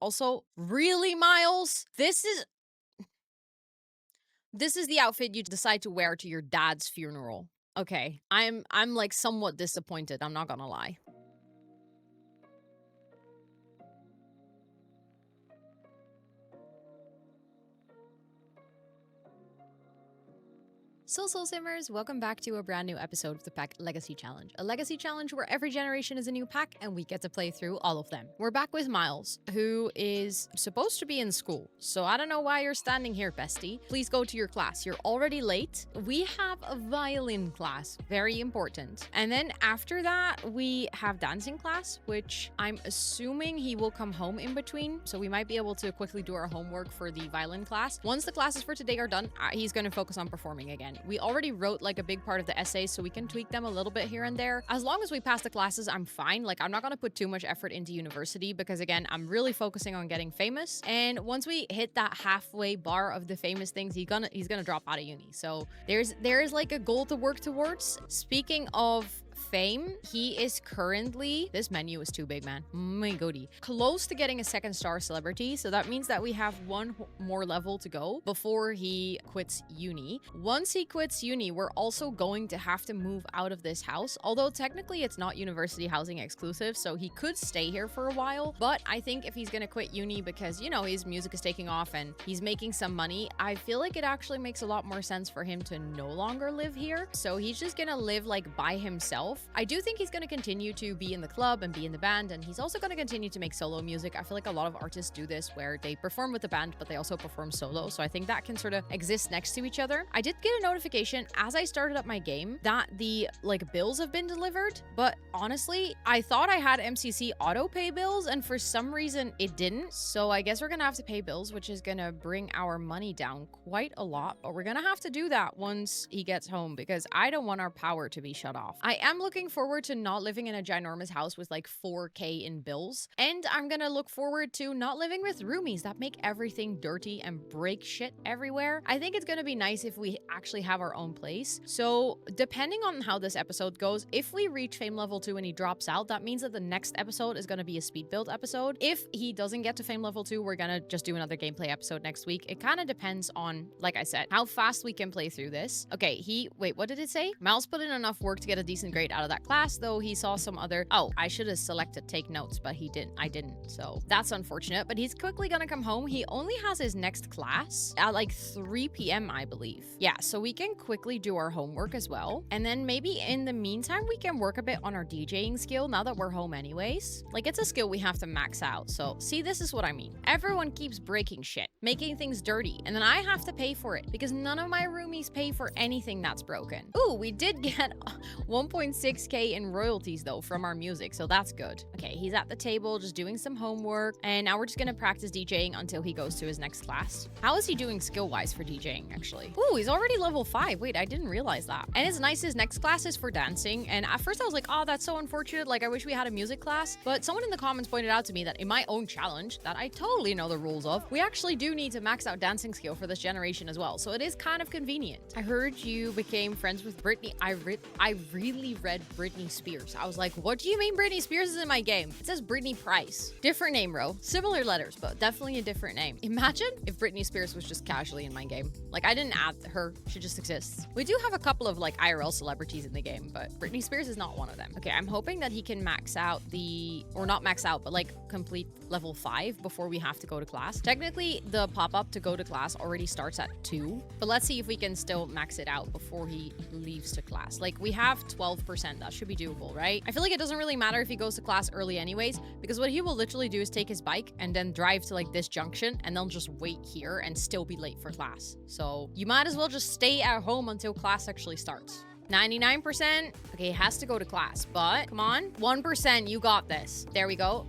Also, really, Myles? This is the outfit you decide to wear to your dad's funeral. Okay. I'm like somewhat disappointed, I'm not gonna lie. Soul Simmers, welcome back to a brand new episode of the Pack Legacy Challenge. A legacy challenge where every generation is a new pack and we get to play through all of them. We're back with Myles, who is supposed to be in school. So I don't know why you're standing here, bestie. Please go to your class. You're already late. We have a violin class, very important. And then after that, we have dancing class, which I'm assuming he will come home in between. So we might be able to quickly do our homework for the violin class. Once the classes for today are done, he's going to focus on performing again. We already wrote like a big part of the essays, so we can tweak them a little bit here and there. As long as we pass the classes, I'm fine. Like, I'm not gonna put too much effort into university because, again, I'm really focusing on getting famous. And once we hit that halfway bar of the famous things, he's gonna drop out of uni. So there is like a goal to work towards. Speaking of fame, he is currently, this menu is too big, man, my goodie, close to getting a 2-star celebrity. So that means that we have one more level to go before he quits uni. Once he quits uni, we're also going to have to move out of this house, although technically it's not university housing exclusive, so he could stay here for a while. But I think if he's gonna quit uni because, you know, his music is taking off and he's making some money, I feel like it actually makes a lot more sense for him to no longer live here. So he's just gonna live like by himself. I do think he's going to continue to be in the club and be in the band, and he's also going to continue to make solo music. I feel like a lot of artists do this where they perform with the band, but they also perform solo. So I think that can sort of exist next to each other. I did get a notification as I started up my game that the like bills have been delivered, but honestly, I thought I had MCC auto pay bills, and for some reason it didn't. So I guess we're going to have to pay bills, which is going to bring our money down quite a lot, but we're going to have to do that once he gets home because I don't want our power to be shut off. I am looking forward to not living in a ginormous house with like 4K in bills. And I'm gonna look forward to not living with roomies that make everything dirty and break shit everywhere. I think it's gonna be nice if we actually have our own place. So depending on how this episode goes, if we reach fame level 2 and he drops out, that means that the next episode is gonna be a speed build episode. If he doesn't get to fame level 2, we're gonna just do another gameplay episode next week. It kind of depends on, like I said, how fast we can play through this. Okay, wait, what did it say? Myles put in enough work to get a decent grade out of that class, though he saw some other, oh, I should have selected take notes, but I didn't, so that's unfortunate. But he's quickly gonna come home. He only has his next class at like 3 p.m. I believe. Yeah, so we can quickly do our homework as well, and then maybe in the meantime we can work a bit on our DJing skill now that we're home anyways. Like, it's a skill we have to max out. So see, this is what I mean. Everyone keeps breaking shit, making things dirty, and then I have to pay for it because none of my roomies pay for anything that's broken. Ooh, we did get 1.6k in royalties though from our music, so that's good. Okay, he's at the table just doing some homework, and now we're just gonna practice DJing until he goes to his next class. How is he doing skill-wise for DJing, actually? Ooh, he's already level 5. Wait, I didn't realize that. And it's nice, his next class is for dancing, and at first I was like, oh, that's so unfortunate, like I wish we had a music class. But someone in the comments pointed out to me that in my own challenge, that I totally know the rules of, we actually do need to max out dancing skill for this generation as well, so it is kind of convenient. I heard you became friends with Britney. I really read Britney Spears. I was like, what do you mean Britney Spears is in my game? It says Britney Price. Different name, bro. Similar letters, but definitely a different name. Imagine if Britney Spears was just casually in my game. Like, I didn't add her, she just exists. We do have a couple of like IRL celebrities in the game, but Britney Spears is not one of them. Okay, I'm hoping that he can max out or not max out, but like complete level 5 before we have to go to class. Technically, the pop-up to go to class already starts at 2, but let's see if we can still max it out before he leaves to class. Like, we have 12%, that should be doable, right? I feel like it doesn't really matter if he goes to class early anyways, because what he will literally do is take his bike and then drive to like this junction, and they'll just wait here and still be late for class. So you might as well just stay at home until class actually starts. 99%. Okay, he has to go to class, but come on. 1%, you got this. There we go.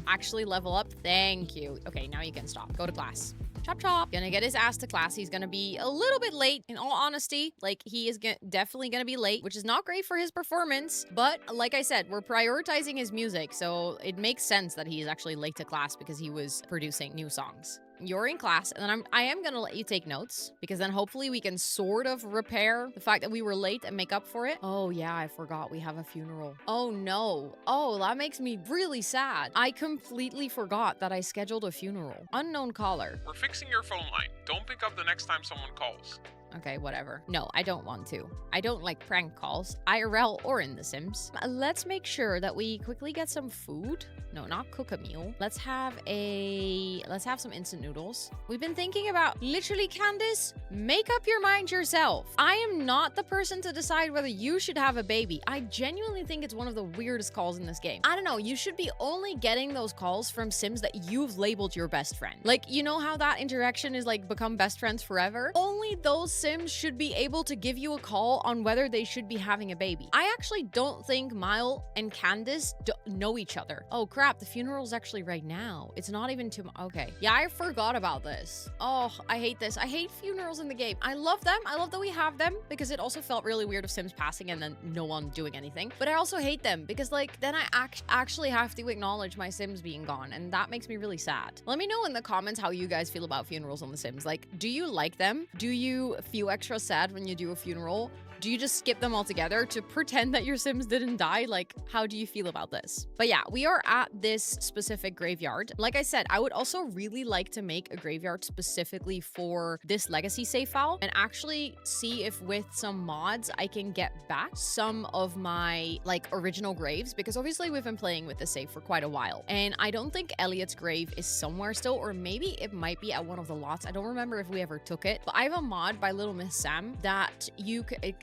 Actually level up. Thank you. Okay, now you can stop. Go to class. Chop chop. Gonna get his ass to class. He's gonna be a little bit late, in all honesty. Like, he is definitely gonna be late, which is not great for his performance. But like I said, we're prioritizing his music, so it makes sense that he's actually late to class because he was producing new songs. you're in class, and then I am gonna let you take notes, because then hopefully we can sort of repair the fact that we were late and make up for it. Oh yeah, I forgot we have a funeral. Oh no. Oh, that makes me really sad. I completely forgot that I scheduled a funeral. Unknown caller. We're fixing your phone line. Don't pick up the next time someone calls. Okay, whatever. No, I don't want to. I don't like prank calls, IRL or in The Sims. Let's make sure that we quickly get some food. No, not cook a meal. Let's have some instant noodles. We've been thinking about, literally, Candace, make up your mind yourself. I am not the person to decide whether you should have a baby. I genuinely think it's one of the weirdest calls in this game. I don't know, you should be only getting those calls from Sims that you've labeled your best friend. Like, you know how that interaction is like become best friends forever? Only those Sims should be able to give you a call on whether they should be having a baby. I actually don't think Myles and Candace know each other. Oh crap, the funeral's actually right now. It's not even too much. Okay. Yeah, I forgot about this. Oh, I hate this. I hate funerals in the game. I love them. I love that we have them, because it also felt really weird of Sims passing and then no one doing anything. But I also hate them because, like, then I actually have to acknowledge my Sims being gone, and that makes me really sad. Let me know in the comments how you guys feel about funerals on The Sims. Like, do you like them? Do you feel extra sad when you do a funeral? Do you just skip them altogether to pretend that your Sims didn't die? Like, how do you feel about this? But yeah, we are at this specific graveyard. Like I said, I would also really like to make a graveyard specifically for this legacy save file and actually see if with some mods I can get back some of my like original graves, because obviously we've been playing with the save for quite a while. And I don't think Elliot's grave is somewhere still, or maybe it might be at one of the lots. I don't remember if we ever took it, but I have a mod by Little Miss Sam that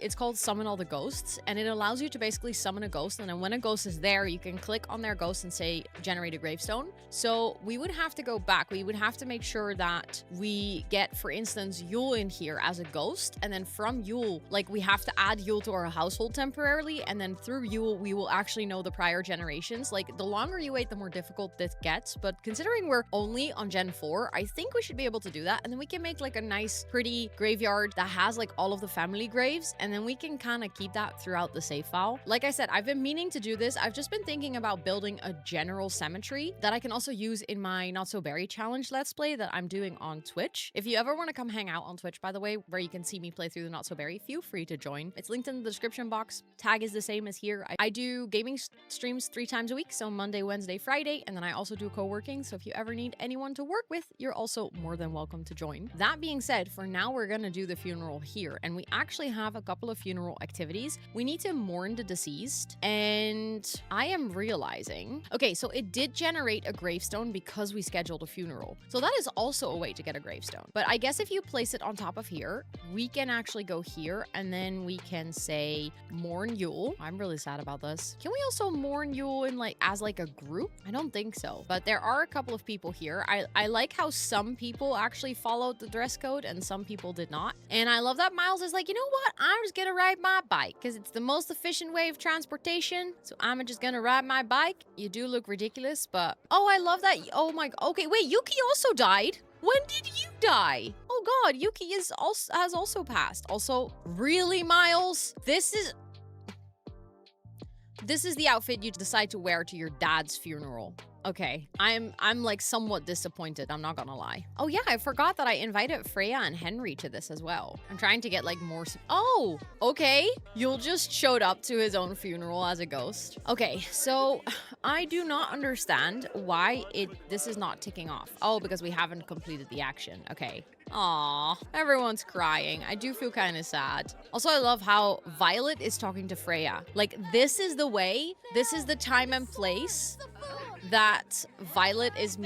it's called Summon All the Ghosts, and it allows you to basically summon a ghost, and then when a ghost is there, you can click on their ghost and say generate a gravestone. So we would have to go back. We would have to make sure that we get, for instance, Yule in here as a ghost, and then from Yule, like, we have to add Yule to our household temporarily, and then through Yule we will actually know the prior generations. Like, the longer you wait, the more difficult this gets, but considering we're only on Gen 4, I think we should be able to do that, and then we can make like a nice pretty graveyard that has like all of the family graves, and then we can kind of keep that throughout the save file. Like I said, I've been meaning to do this. I've just been thinking about building a general cemetery that I can also use in my Not So Berry challenge let's play that I'm doing on Twitch. If you ever want to come hang out on Twitch, by the way, where you can see me play through the Not So Berry, feel free to join. It's linked in the description box. Tag is the same as here. I do gaming streams 3 times a week, so Monday, Wednesday, Friday, and then I also do co-working, so if you ever need anyone to work with, you're also more than welcome to join. That being said, for now we're gonna do the funeral here, and we actually have a couple of funeral activities. We need to mourn the deceased, and I am realizing, okay, so it did generate a gravestone because we scheduled a funeral. So that is also a way to get a gravestone. But I guess if you place it on top of here, we can actually go here, and then we can say mourn Yule. I'm really sad about this. Can we also mourn Yule in like as like a group? I don't think so, but there are a couple of people here. I like how some people actually followed the dress code and some people did not. And I love that Myles is like, you know what? I'm just gonna ride my bike because it's the most efficient way of transportation. So I'm just gonna ride my bike. You do look ridiculous, but oh, I love that. Oh my, okay, wait, Yuki also died. When did you die? Oh god, Yuki has also passed. Also, really, Myles? This is the outfit you decide to wear to your dad's funeral. Okay, I'm like somewhat disappointed, I'm not gonna lie. Oh yeah, I forgot that I invited Freya and Henry to this as well. I'm trying to get like more. Oh, okay. Yule just showed up to his own funeral as a ghost. Okay, so I do not understand why this is not ticking off. Oh, because we haven't completed the action. Okay. Aw, everyone's crying. I do feel kind of sad. Also, I love how Violet is talking to Freya. Like, this is the way, this is the time and place that Violet is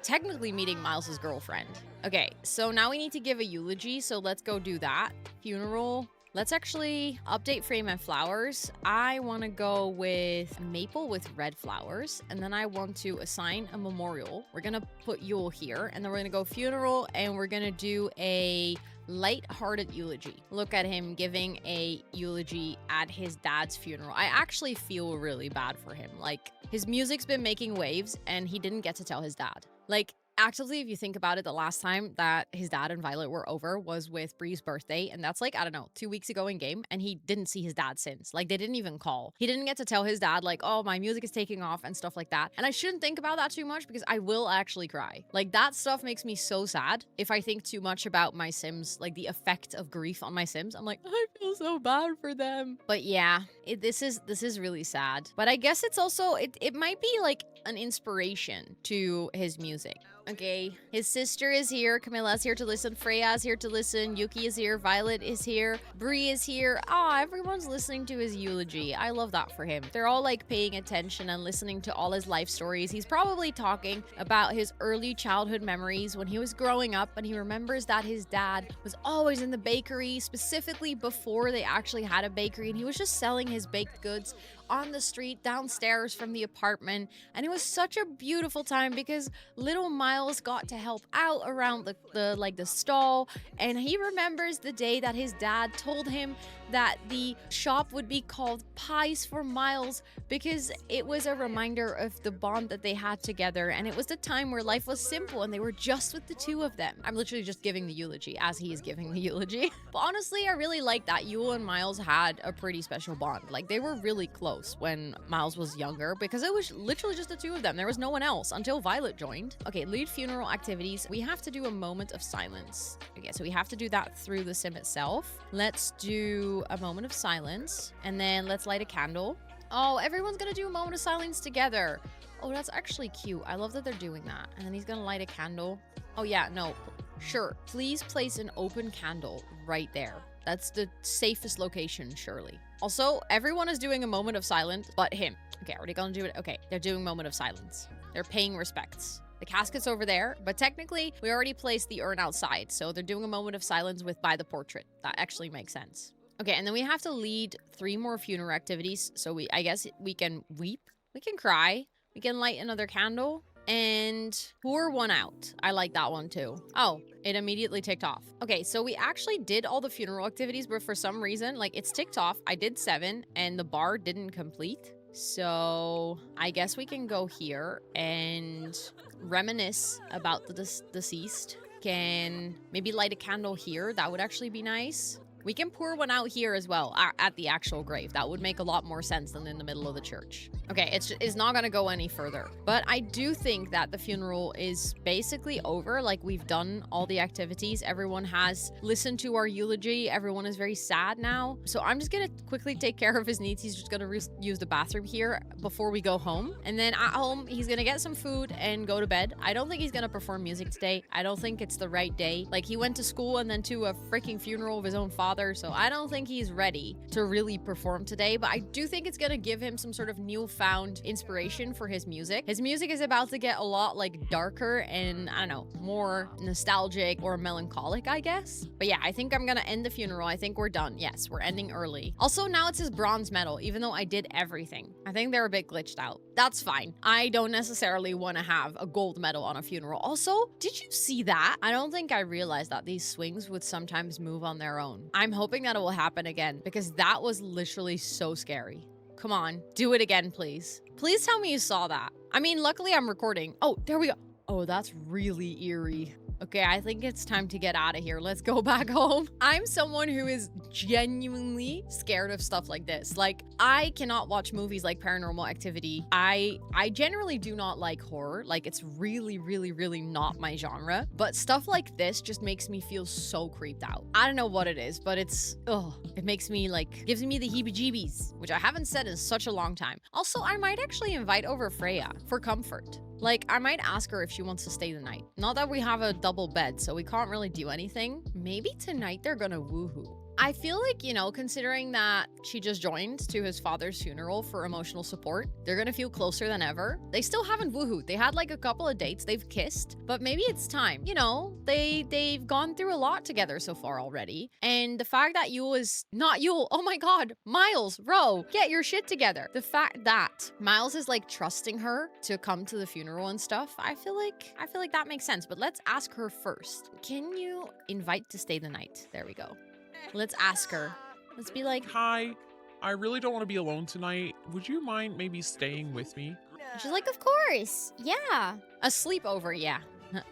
technically meeting Miles's girlfriend. Okay, so now we need to give a eulogy, so let's go do that. Funeral. Let's actually update frame and flowers. I want to go with maple with red flowers, and then I want to assign a memorial. We're gonna put Yule here, and then we're gonna go funeral, and we're gonna do a light-hearted eulogy. Look at him giving a eulogy at his dad's funeral. I actually feel really bad for him. Like, his music's been making waves, and he didn't get to tell his dad. Like, Actively, if you think about it, the last time that his dad and Violet were over was with Bree's birthday, and that's like, I don't know, 2 weeks ago in game, and he didn't see his dad since. Like, they didn't even call. He didn't get to tell his dad, like, oh, my music is taking off and stuff like that. And I shouldn't think about that too much because I will actually cry. Like, that stuff makes me so sad. If I think too much about my Sims, like the effect of grief on my Sims, I'm like, I feel so bad for them. But yeah, this is really sad. But I guess it's also, it might be like an inspiration to his music. Okay, his sister is here, Camilla's here to listen, Freya is here to listen, Yuki is here, Violet is here, Bree is here. Ah, everyone's listening to his eulogy. I love that for him. They're all like paying attention and listening to all his life stories. He's probably talking about his early childhood memories when he was growing up, and he remembers that his dad was always in the bakery, specifically before they actually had a bakery, and he was just selling his baked goods on the street downstairs from the apartment. And it was such a beautiful time because little Myles got to help out around the stall, and he remembers the day that his dad told him that the shop would be called Pies for Myles because it was a reminder of the bond that they had together, and it was the time where life was simple and they were just with the two of them. I'm literally just giving the eulogy as he is giving the eulogy. But honestly, I really like that Yule and Myles had a pretty special bond. Like, they were really close when Myles was younger because it was literally just the two of them. There was no one else until Violet joined. Okay, lead funeral activities. We have to do a moment of silence. Okay, so we have to do that through the sim itself. Let's do a moment of silence, and then let's light a candle. Oh, everyone's gonna do a moment of silence together. Oh, that's actually cute. I love that they're doing that. And then he's gonna light a candle. Oh yeah, no, sure. Please place an open candle right there. That's the safest location, surely. Also, everyone is doing a moment of silence but him. Okay, are they gonna do it? Okay, they're doing moment of silence. They're paying respects. The casket's over there, but technically we already placed the urn outside, so they're doing a moment of silence by the portrait. That actually makes sense. Okay, and then we have to lead 3 more funeral activities. So I guess we can weep, we can cry, we can light another candle, and pour one out. I like that one too. Oh, it immediately ticked off. Okay, so we actually did all the funeral activities, but for some reason, like, it's ticked off. I did 7 and the bar didn't complete. So I guess we can go here and reminisce about the deceased. Can maybe light a candle here. That would actually be nice. We can pour one out here as well at the actual grave. That would make a lot more sense than in the middle of the church. Okay, it's not gonna go any further. But I do think that the funeral is basically over. Like, we've done all the activities. Everyone has listened to our eulogy. Everyone is very sad now. So I'm just gonna quickly take care of his needs. He's just gonna use the bathroom here before we go home. And then at home, he's gonna get some food and go to bed. I don't think he's gonna perform music today. I don't think it's the right day. Like, he went to school and then to a freaking funeral of his own father. So I don't think he's ready to really perform today, but I do think it's gonna give him some sort of newfound inspiration for his music. His music is about to get a lot like darker and, I don't know, more nostalgic or melancholic, I guess. But yeah, I think I'm gonna end the funeral. I think we're done. Yes, we're ending early. Also, now it's his bronze medal, even though I did everything. I think they're a bit glitched out. That's fine. I don't necessarily want to have a gold medal on a funeral. Also, did you see that? I don't think I realized that these swings would sometimes move on their own. I'm hoping that it will happen again because that was literally so scary. Come on, do it again, please. Please tell me you saw that. I mean, luckily I'm recording. Oh, there we go. Oh, that's really eerie. Okay, I think it's time to get out of here. Let's go back home. I'm someone who is genuinely scared of stuff like this. Like, I cannot watch movies like Paranormal Activity. I generally do not like horror. Like, it's really, really, really not my genre. But stuff like this just makes me feel so creeped out. I don't know what it is, but it makes me gives me the heebie-jeebies, which I haven't said in such a long time. Also, I might actually invite over Freya for comfort. Like, I might ask her if she wants to stay the night. Not that we have a double bed, so we can't really do anything. Maybe tonight they're gonna woohoo. I feel like, considering that she just joined to his father's funeral for emotional support, they're gonna feel closer than ever. They still haven't woohooed. They had a couple of dates, they've kissed, but maybe it's time. They've gone through a lot together so far already. And the fact that Yule is not Yule, oh my god, Myles, Ro, get your shit together. The fact that Myles is trusting her to come to the funeral and stuff, I feel like that makes sense. But let's ask her first. Can you invite to stay the night? There we go. Let's ask her. Let's be like, Hi, I really don't want to be alone tonight. Would you mind maybe staying with me? she's like, of course. Yeah. A sleepover, yeah.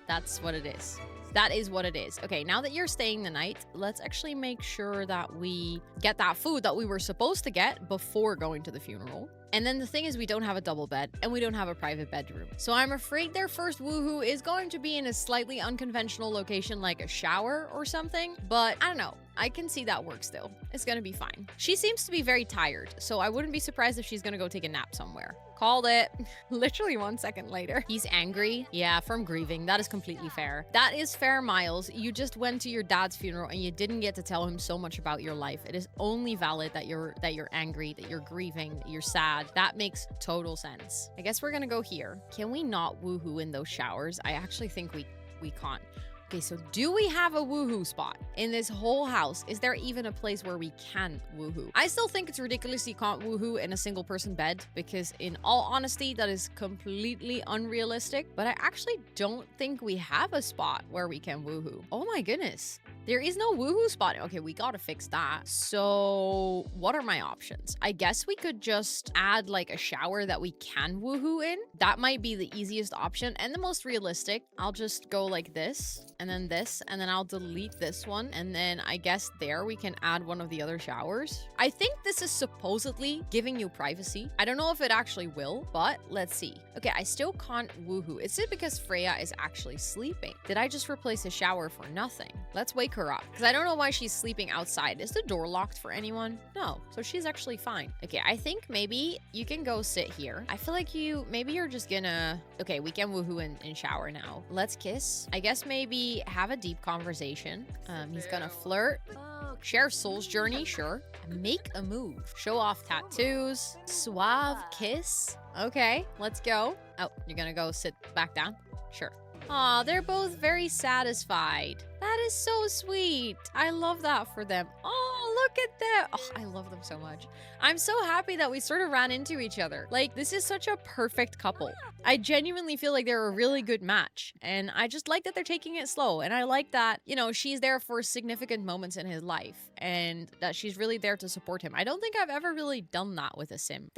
That's what it is. That is what it is. Okay, now that you're staying the night, let's actually make sure that we get that food that we were supposed to get before going to the funeral. And then the thing is, we don't have a double bed and we don't have a private bedroom. So I'm afraid their first woohoo is going to be in a slightly unconventional location like a shower or something. But I don't know. I can see that work still. It's gonna be fine. She seems to be very tired, so I wouldn't be surprised if she's gonna go take a nap somewhere. Called it. Literally 1 second later. He's angry. Yeah, from grieving. That is completely fair. That is fair, Myles. You just went to your dad's funeral and you didn't get to tell him so much about your life. It is only valid that you're angry, that you're grieving, that you're sad. That makes total sense. I guess we're gonna go here. Can we not woohoo in those showers? I actually think we can't. Okay, so do we have a woohoo spot in this whole house? Is there even a place where we can woohoo? I still think it's ridiculous you can't woohoo in a single person bed because in all honesty, that is completely unrealistic. But I actually don't think we have a spot where we can woohoo. Oh my goodness. There is no woohoo spot. Okay, we gotta fix that. So what are my options? I guess we could just add like a shower that we can woohoo in. That might be the easiest option and the most realistic. I'll just go like this and then I'll delete this one. And then I guess there we can add one of the other showers. I think this is supposedly giving you privacy. I don't know if it actually will, but let's see. Okay, I still can't woohoo. Is it because Freya is actually sleeping? Did I just replace a shower for nothing? Let's wake her up because I don't know why she's sleeping outside. Is the door locked for anyone? No, so she's actually fine. Okay, I think maybe you can go sit here. I feel like maybe you're just gonna, okay, we can woohoo in shower now. Let's kiss. I guess maybe have a deep conversation. He's gonna flirt. Share soul's journey, sure. Make a move. Show off tattoos. Suave kiss. Okay, let's go. Oh, you're gonna go sit back down? Sure. Aw, they're both very satisfied. That is so sweet. I love that for them. Oh, look at them. Oh, I love them so much. I'm so happy that we sort of ran into each other. Like, this is such a perfect couple. I genuinely feel like they're a really good match. And I just like that they're taking it slow. And I like that, you know, she's there for significant moments in his life and that she's really there to support him. I don't think I've ever really done that with a sim.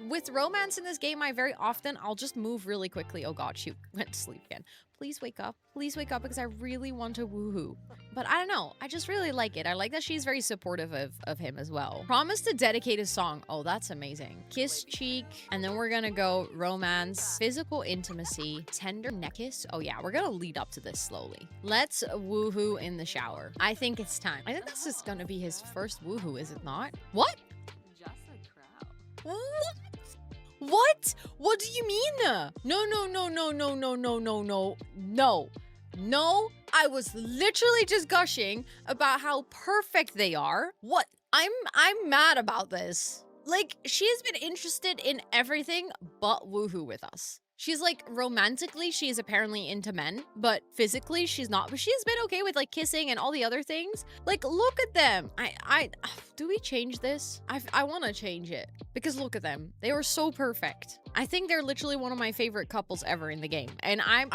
With romance in this game, I'll just move really quickly. Oh God, she went to sleep again. Please wake up. Please wake up because I really want to woohoo. But I don't know. I just really like it. I like that she's very supportive of him as well. Promise to dedicate a song. Oh, that's amazing. Kiss cheek. And then we're going to go romance, physical intimacy, tender neck kiss. Oh yeah, we're going to lead up to this slowly. Let's woohoo in the shower. I think it's time. I think this is going to be his first woohoo, is it not? What? Just a crowd. What? What? What do you mean? No. I was literally just gushing about how perfect they are. What? I'm mad about this. Like, she's been interested in everything but woohoo with us. She's like, romantically, she's apparently into men, but physically, she's not. But she's been okay with like kissing and all the other things. Like, look at them. Do we change this? I want to change it because look at them. They were so perfect. I think they're literally one of my favorite couples ever in the game. And I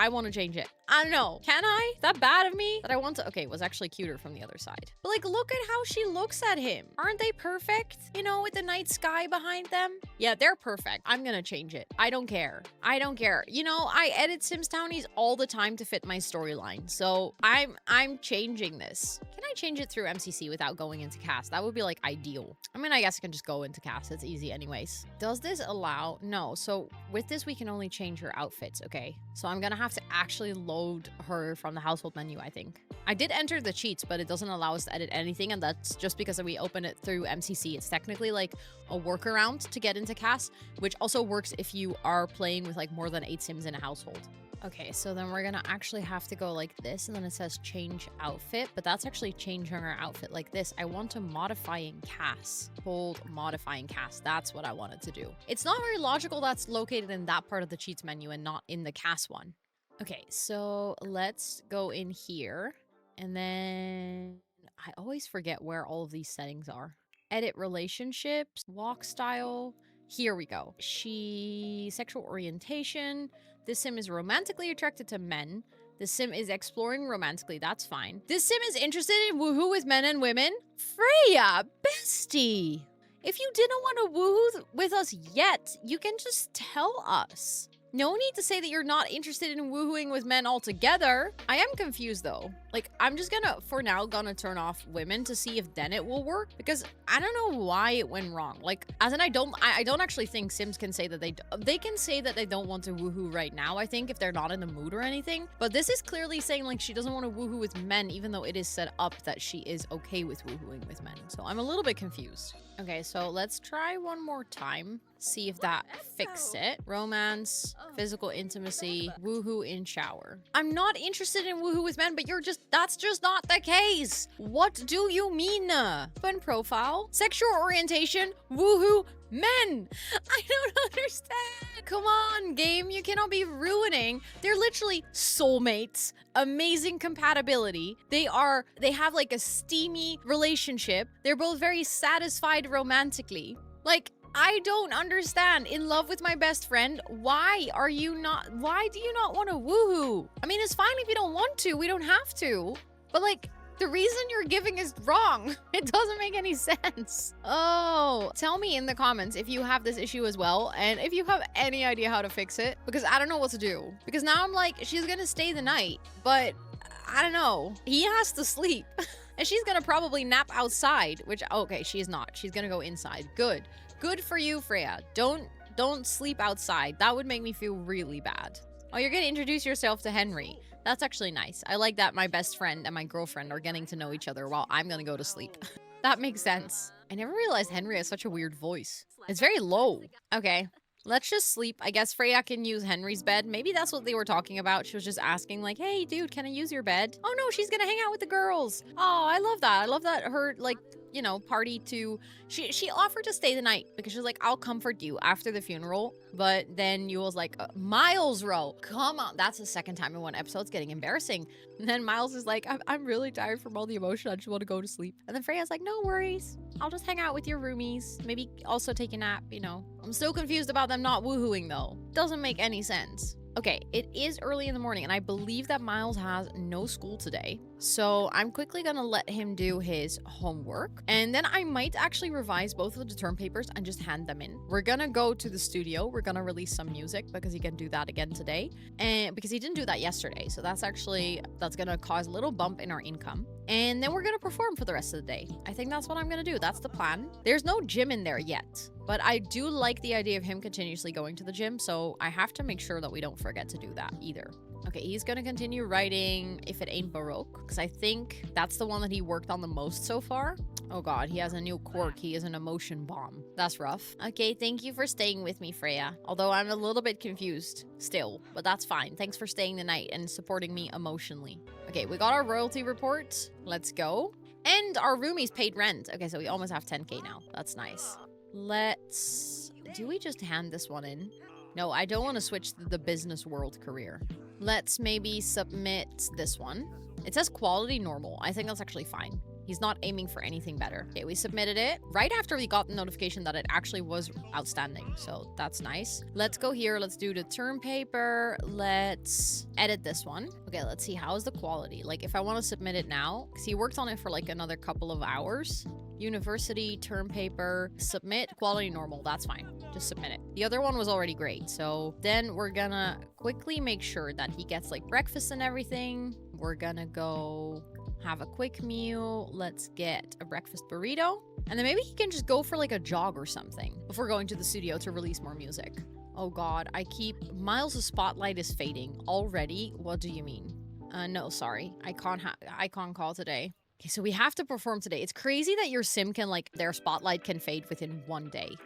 want to change it. I don't know. Can I? Is that bad of me? That I want to. Okay, it was actually cuter from the other side. But like, look at how she looks at him. Aren't they perfect? You know, with the night sky behind them. Yeah, they're perfect. I'm gonna change it. I don't care. I don't care. You know, I edit Sims Townies all the time to fit my storyline. So I'm changing this. Can I change it through MCC without going into cast? That would be like ideal. I mean, I guess I can just go into cast. It's easy anyways. Does this allow? No. So with this, we can only change her outfits. Okay. So I'm gonna have to actually load her from the household menu, I think. I did enter the cheats, but it doesn't allow us to edit anything, and that's just because we open it through MCC. It's technically like a workaround to get into cast, which also works if you are playing with like more than 8 sims in a household. Okay, so then we're gonna actually have to go like this, and then it says change outfit, but that's actually changing our outfit like this. I want to modify in cast. Hold modify in cast. That's what I wanted to do. It's not very logical that's located in that part of the cheats menu and not in the cast one. Okay, so let's go in here, and then I always forget where all of these settings are. Edit relationships, walk style. Here we go. Sexual orientation. This sim is romantically attracted to men. This sim is exploring romantically. That's fine. This sim is interested in woohoo with men and women. Freya, bestie. If you didn't want to woohoo with us yet, you can just tell us. No need to say that you're not interested in woohooing with men altogether. I am confused though. Like, I'm just gonna, for now, gonna turn off women to see if then it will work, because I don't know why it went wrong. Like, as in, I don't actually think Sims can say that they can say that they don't want to woohoo right now, I think, if they're not in the mood or anything. But this is clearly saying like she doesn't want to woohoo with men, even though it is set up that she is okay with woohooing with men. So I'm a little bit confused. Okay, so let's try one more time. See if that fixed it. Romance, physical intimacy, woohoo in shower. I'm not interested in woohoo with men, but that's just not the case. What do you mean? Fun profile, sexual orientation, woohoo, men. I don't understand. Come on, game, you cannot be ruining. They're literally soulmates, amazing compatibility. They have like a steamy relationship. They're both very satisfied romantically. Like, I don't understand. In love with my best friend, why do you not want to woohoo? I mean, it's fine if you don't want to. We don't have to. But like, the reason you're giving is wrong. It doesn't make any sense. Oh, tell me in the comments if you have this issue as well, and if you have any idea how to fix it, because I don't know what to do. Because now I'm like, she's gonna stay the night, but I don't know. He has to sleep. And she's gonna probably nap outside, which, okay, she's not. She's gonna go inside. Good. Good for you, Freya. Don't sleep outside. That would make me feel really bad. Oh, you're gonna introduce yourself to Henry. That's actually nice. I like that my best friend and my girlfriend are getting to know each other while I'm gonna go to sleep. That makes sense. I never realized Henry has such a weird voice. It's very low. Okay. Let's just sleep. I guess Freya can use Henry's bed. Maybe that's what they were talking about. She was just asking like, hey, dude, can I use your bed? Oh, no, she's gonna hang out with the girls. Oh, I love that. I love that her, like, you know, party to... She offered to stay the night because she was like, I'll comfort you after the funeral. But then Yule's like, Myles, Ro, come on. That's the second time in one episode. It's getting embarrassing. And then Myles is like, I'm really tired from all the emotion. I just want to go to sleep. And then Freya's like, no worries. I'll just hang out with your roomies. Maybe also take a nap, you know. I'm still confused about them not woohooing though. Doesn't make any sense. Okay, it is early in the morning and I believe that Myles has no school today. So I'm quickly gonna let him do his homework. And then I might actually revise both of the term papers and just hand them in. We're gonna go to the studio. We're gonna release some music because he can do that again today. And because he didn't do that yesterday. So that's gonna cause a little bump in our income. And then we're gonna perform for the rest of the day. I think that's what I'm gonna do. That's the plan. There's no gym in there yet. But I do like the idea of him continuously going to the gym, so I have to make sure that we don't forget to do that either. Okay, he's gonna continue writing If It Ain't Baroque, because I think that's the one that he worked on the most so far. Oh god, he has a new quirk. He is an emotion bomb. That's rough. Okay, thank you for staying with me, Freya. Although I'm a little bit confused still, but that's fine. Thanks for staying the night and supporting me emotionally. Okay, we got our royalty report. Let's go. And our roomies paid rent. Okay, so we almost have 10k now. That's nice. Do we just hand this one in? No, I don't want to switch the business world career. Let's maybe submit this one. It says quality normal. I think that's actually fine. He's not aiming for anything better. Okay, we submitted it right after we got the notification that it actually was outstanding. So that's nice. Let's go here. Let's do the term paper. Let's edit this one. Okay, let's see. How's the quality? Like if I want to submit it now, because he worked on it for like another couple of hours. University, term paper, submit, quality normal. That's fine. Just submit it. The other one was already great. So then we're gonna quickly make sure that he gets like breakfast and everything. We're gonna go have a quick meal. Let's get a breakfast burrito. And then maybe he can just go for like a jog or something before going to the studio to release more music. Oh god, Myles' spotlight is fading already. What do you mean? No, sorry. I can't call today. Okay, so we have to perform today. It's crazy that your sim can like, their spotlight can fade within one day.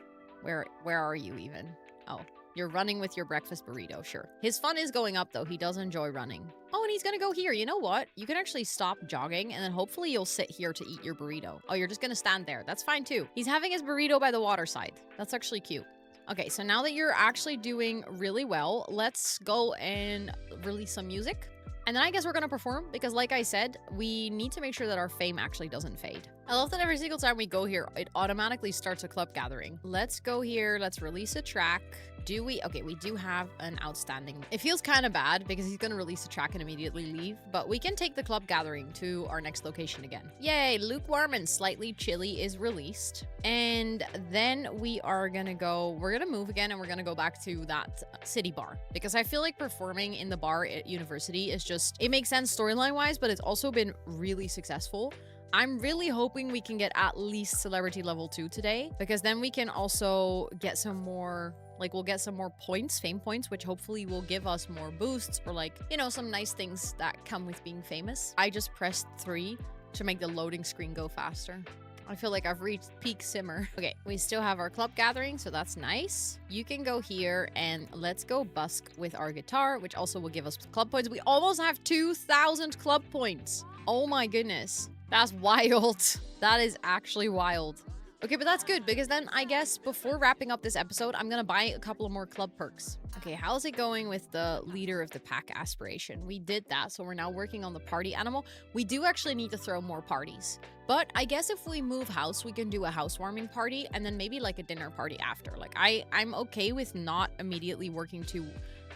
Where are you even? Oh, you're running with your breakfast burrito, sure. His fun is going up though. He does enjoy running. Oh, and he's gonna go here. You know what? You can actually stop jogging and then hopefully you'll sit here to eat your burrito. Oh, you're just gonna stand there. That's fine too. He's having his burrito by the waterside. That's actually cute. Okay, so now that you're actually doing really well, let's go and release some music. And then I guess we're gonna perform because like I said, we need to make sure that our fame actually doesn't fade. I love that every single time we go here, it automatically starts a club gathering. Let's go here, let's release a track. Do we? Okay, we do have an outstanding. It feels kind of bad because he's gonna release the track and immediately leave, but we can take the club gathering to our next location again. Yay, lukewarm and slightly chilly is released. And then we are gonna go, we're gonna move again and we're gonna go back to that city bar because I feel like performing in the bar at university is just, it makes sense storyline wise, but it's also been really successful. I'm really hoping we can get at least celebrity level 2 today because then we can also get some more, like we'll get some more points, fame points, which hopefully will give us more boosts or like, you know, some nice things that come with being famous. I just pressed 3 to make the loading screen go faster. I feel like I've reached peak simmer. Okay, we still have our club gathering, so that's nice. You can go here and let's go busk with our guitar, which also will give us club points. We almost have 2,000 club points. Oh my goodness. That's wild. That is actually wild. Okay, but that's good because then I guess before wrapping up this episode, I'm gonna buy a couple of more club perks. Okay, how's it going with the leader of the pack aspiration? We did that, so we're now working on the party animal. We do actually need to throw more parties. But I guess if we move house, we can do a housewarming party and then maybe like a dinner party after. Like I'm okay with not immediately working to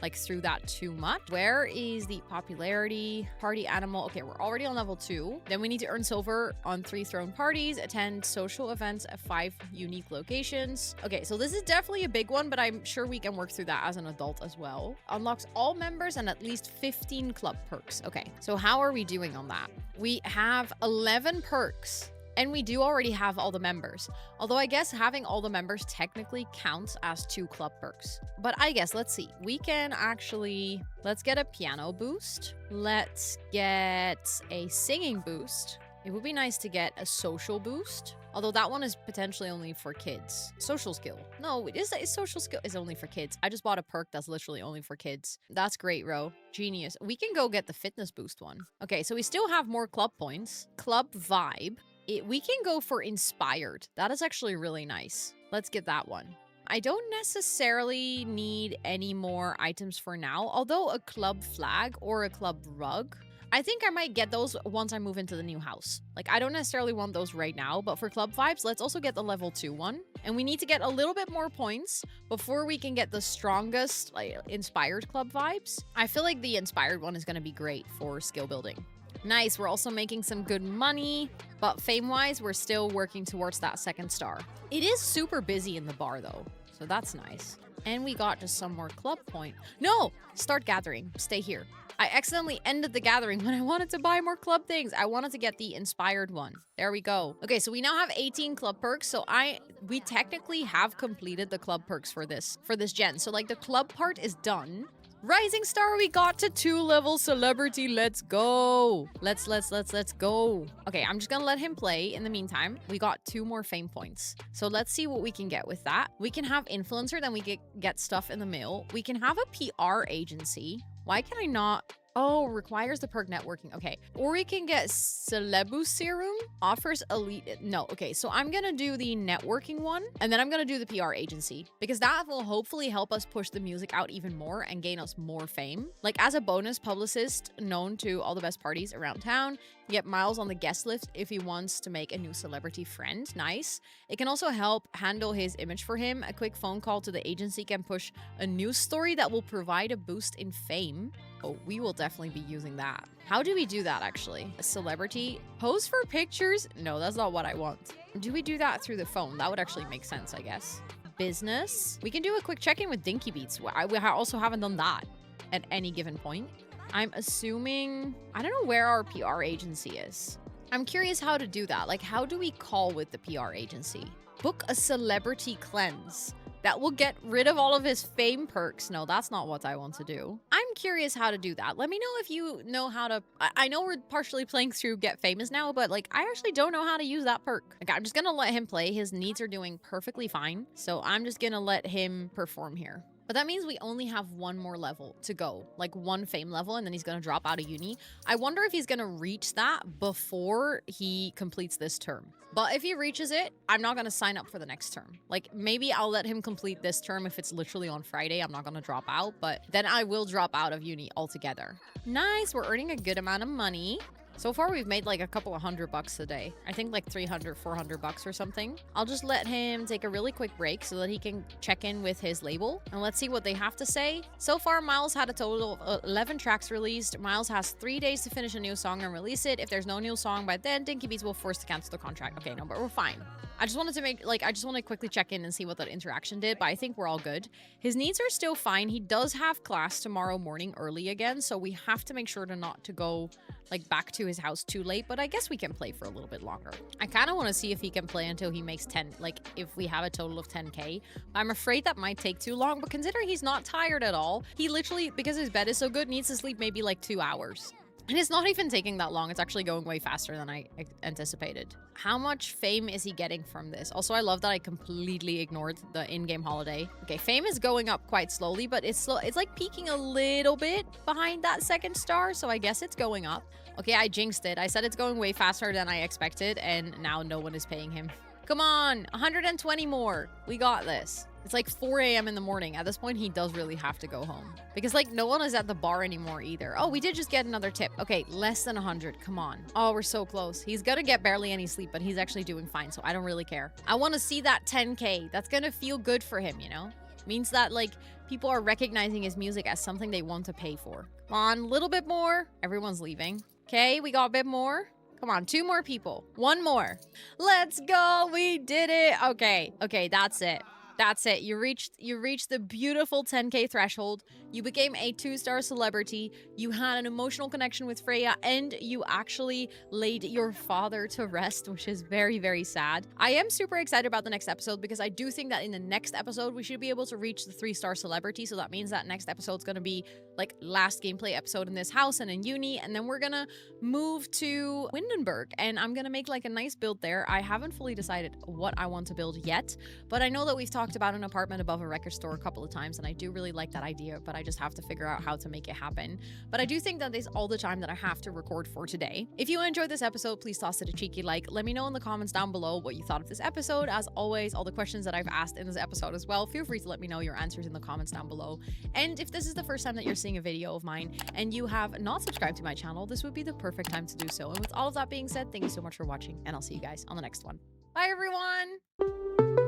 like through that too much. Where is the popularity party animal? Okay, we're already on level 2. Then we need to earn silver on 3 thrown parties, attend social events at 5 unique locations. Okay, so this is definitely a big one, but I'm sure we can work through that as an adult as well. Unlocks all members and at least 15 club perks. Okay, so how are we doing on that? We have 11 perks. And we do already have all the members. Although I guess having all the members technically counts as 2 club perks. But I guess, let's see. We can actually, let's get a piano boost. Let's get a singing boost. It would be nice to get a social boost. Although that one is potentially only for kids. Social skill. No, it is social skill is only for kids. I just bought a perk that's literally only for kids. That's great, Ro. Genius. We can go get the fitness boost one. Okay, so we still have more club points. Club vibe. We can go for inspired. That is actually really nice. Let's get that one. I don't necessarily need any more items for now, although a club flag or a club rug, I think I might get those once I move into the new house. Like, I don't necessarily want those right now, but for club vibes, let's also get the level 2 one. And we need to get a little bit more points before we can get the strongest, like, inspired club vibes. I feel like the inspired one is going to be great for skill building. Nice, we're also making some good money, but fame-wise, we're still working towards that 2nd star. It is super busy in the bar, though, so that's nice. And we got just some more club point. No! Start gathering. Stay here. I accidentally ended the gathering when I wanted to buy more club things. I wanted to get the inspired one. There we go. Okay, so we now have 18 club perks, so we technically have completed the club perks for this gen. So, like, the club part is done. Rising star, we got to 2 level celebrity. Let's go. Let's go. Okay, I'm just gonna let him play. In the meantime, we got 2 more fame points. So let's see what we can get with that. We can have influencer, then we get stuff in the mail. We can have a PR agency. Why can I not? Oh, requires the perk networking. Okay. Or we can get Celebu Serum. Offers elite. No. Okay. So I'm going to do the networking one. And then I'm going to do the PR agency. Because that will hopefully help us push the music out even more and gain us more fame. Like, as a bonus publicist known to all the best parties around town, you get Myles on the guest list if he wants to make a new celebrity friend. Nice. It can also help handle his image for him. A quick phone call to the agency can push a news story that will provide a boost in fame. Oh, we will definitely be using that. How do we do that, actually? A celebrity? Pose for pictures? No, that's not what I want. Do we do that through the phone? That would actually make sense, I guess. Business? We can do a quick check-in with Dinky Beats. We also haven't done that at any given point. I'm assuming... I don't know where our PR agency is. I'm curious how to do that. Like, how do we call with the PR agency? Book a celebrity cleanse. That will get rid of all of his fame perks. No, that's not what I want to do. I'm curious how to do that. Let me know if you know how to... I know we're partially playing through Get Famous now, but like, I actually don't know how to use that perk. Like, I'm just gonna let him play. His needs are doing perfectly fine. So I'm just gonna let him perform here. But that means we only have 1 more level to go, like 1 fame level, and then he's going to drop out of uni. I wonder if he's going to reach that before he completes this term. But if he reaches it, I'm not going to sign up for the next term. Like, maybe I'll let him complete this term if it's literally on Friday. I'm not going to drop out, but then I will drop out of uni altogether. Nice, we're earning a good amount of money. So far, we've made like a couple of $100 a day. I think like 300, $400 or something. I'll just let him take a really quick break so that he can check in with his label. And let's see what they have to say. So far, Myles had a total of 11 tracks released. Myles has 3 days to finish a new song and release it. If there's no new song by then, Dinky Beats will force to cancel the contract. Okay, no, but we're fine. I just wanted to quickly check in and see what that interaction did, but I think we're all good. His needs are still fine. He does have class tomorrow morning early again, so we have to make sure not to go like back to his house too late, but I guess we can play for a little bit longer. I kind of want to see if he can play until he makes 10, like if we have a total of 10k. I'm afraid that might take too long, but considering he's not tired at all, he literally, because his bed is so good, needs to sleep maybe like 2 hours. And it's not even taking that long. It's actually going way faster than I anticipated. How much fame is he getting from this? Also, I love that I completely ignored the in-game holiday. Okay, fame is going up quite slowly, but it's slow. It's like peaking a little bit behind that 2nd star, so I guess it's going up. Okay, I jinxed it. I said it's going way faster than I expected, and now no one is paying him. Come on, 120 more. We got this. It's like 4 a.m. in the morning. At this point, he does really have to go home. Because, like, no one is at the bar anymore either. Oh, we did just get another tip. Okay, less than 100. Come on. Oh, we're so close. He's gonna get barely any sleep, but he's actually doing fine, so I don't really care. I want to see that 10k. That's gonna feel good for him, you know? Means that, like, people are recognizing his music as something they want to pay for. Come on, a little bit more. Everyone's leaving. Okay, we got a bit more. Come on, 2 more people. 1 more. Let's go. We did it. Okay, that's it. That's it. You reached the beautiful 10k threshold. You became a 2-star celebrity. You had an emotional connection with Freya, and you actually laid your father to rest, which is very, very sad. I am super excited about the next episode because I do think that in the next episode, we should be able to reach the 3-star celebrity. So that means that next episode is going to be like last gameplay episode in this house and in uni. And then we're going to move to Windenburg, and I'm going to make like a nice build there. I haven't fully decided what I want to build yet, but I know that we've talked about an apartment above a record store a couple of times, and I do really like that idea, but I just have to figure out how to make it happen. But I do think that is all the time that I have to record for today. If you enjoyed this episode, please toss it a cheeky like. Let me know in the comments down below what you thought of this episode. As always, all the questions that I've asked in this episode as well, feel free to let me know your answers in the comments down below. And if this is the first time that you're seeing a video of mine and you have not subscribed to my channel, this would be the perfect time to do so. And with all of that being said, thank you so much for watching, and I'll see you guys on the next one. Bye, everyone!